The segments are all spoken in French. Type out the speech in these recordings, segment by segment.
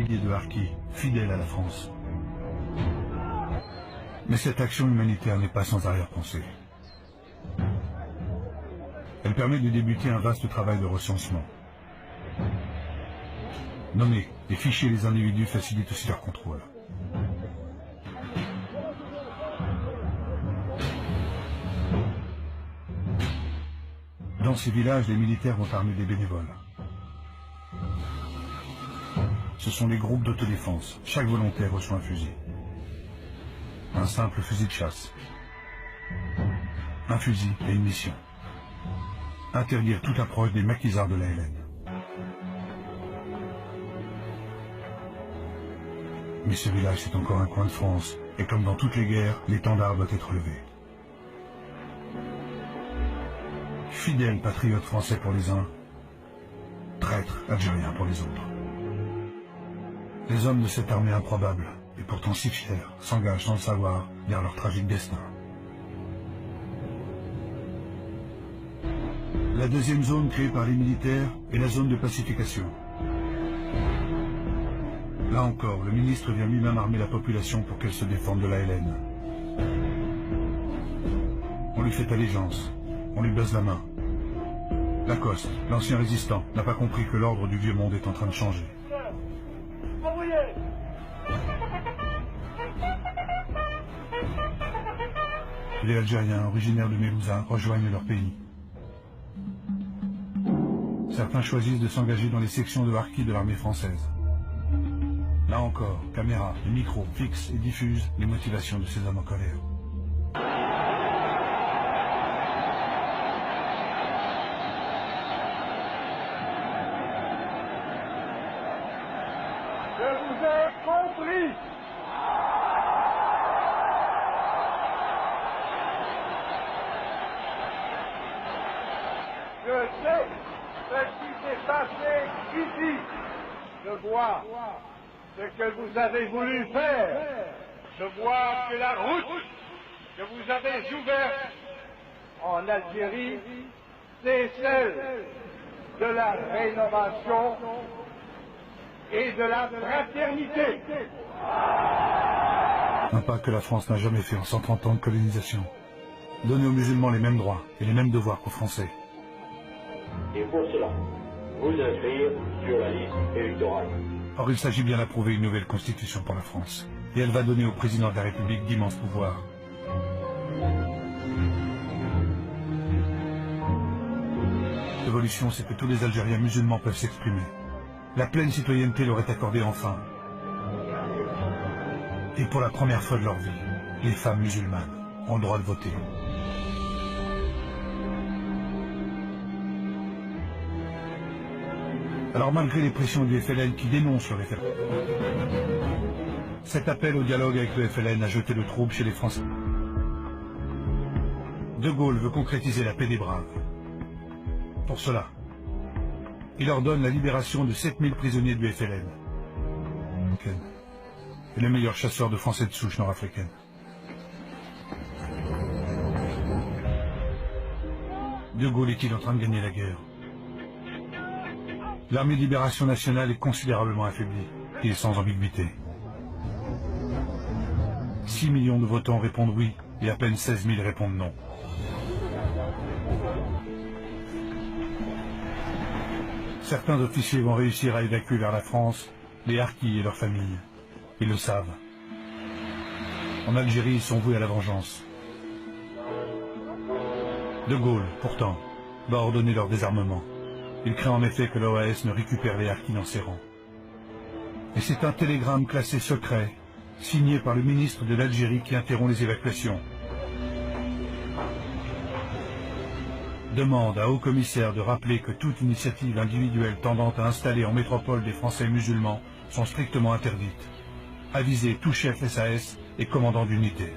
milliers de harkis, fidèles à la France. Mais cette action humanitaire n'est pas sans arrière-pensée. Elle permet de débuter un vaste travail de recensement. Nommer et ficher les individus facilite aussi leur contrôle. Dans ces villages, les militaires vont armer des bénévoles. Ce sont les groupes d'autodéfense. Chaque volontaire reçoit un fusil. Un simple fusil de chasse. Un fusil et une mission. Interdire toute approche des maquisards de l'ALN. Mais ce village, c'est encore un coin de France. Et comme dans toutes les guerres, l'étendard doit être levé. Fidèles patriotes français pour les uns, traîtres algériens pour les autres. Les hommes de cette armée improbable, et pourtant si fiers, s'engagent sans le savoir vers leur tragique destin. La deuxième zone créée par les militaires est la zone de pacification. Là encore, le ministre vient lui-même armer la population pour qu'elle se défende de l'ALN. On lui fait allégeance, on lui baise la main. Lacoste, l'ancien résistant, n'a pas compris que l'ordre du vieux monde est en train de changer. Les Algériens, originaires de Mélouza, rejoignent leur pays. Certains choisissent de s'engager dans les sections de harkis de l'armée française. Là encore, caméras et micros fixent et diffusent les motivations de ces hommes en colère. Je vous ai compris. Je sais ce qui s'est passé ici. Je vois ce que vous avez voulu faire. Je vois que la route que vous avez ouverte en Algérie, c'est celle de la rénovation et de la fraternité. Un pas que la France n'a jamais fait en 130 ans de colonisation. Donner aux musulmans les mêmes droits et les mêmes devoirs qu'aux Français. Et pour cela, vous inscrire sur la liste électorale. Or, il s'agit bien d'approuver une nouvelle constitution pour la France. Et elle va donner au président de la République d'immenses pouvoirs. L'évolution, c'est que tous les Algériens musulmans peuvent s'exprimer. La pleine citoyenneté leur est accordée enfin. Et pour la première fois de leur vie, les femmes musulmanes ont le droit de voter. Alors malgré les pressions du FLN qui dénoncent le référendum, cet appel au dialogue avec le FLN a jeté le trouble chez les Français. De Gaulle veut concrétiser la paix des braves. Pour cela, il ordonne la libération de 7000 prisonniers du FLN. Et le meilleur chasseur de Français de souche nord-africaine. De Gaulle est-il en train de gagner la guerre? L'armée de libération nationale est considérablement affaiblie. Il est sans ambiguïté. 6 millions de votants répondent oui et à peine 16 000 répondent non. Certains officiers vont réussir à évacuer vers la France les harkis et leurs familles. Ils le savent. En Algérie, ils sont voués à la vengeance. De Gaulle, pourtant, va ordonner leur désarmement. Il craint en effet que l'OAS ne récupère les harkis dans ses rangs. Et c'est un télégramme classé secret, signé par le ministre de l'Algérie qui interrompt les évacuations. Demande à haut-commissaire de rappeler que toute initiative individuelle tendant à installer en métropole des Français musulmans sont strictement interdites. Aviser tout chef SAS et commandant d'unité.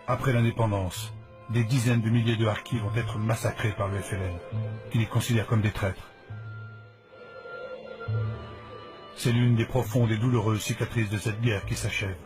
Après l'indépendance, des dizaines de milliers de harkis vont être massacrés par le FLN, qui les considère comme des traîtres. C'est l'une des profondes et douloureuses cicatrices de cette guerre qui s'achève.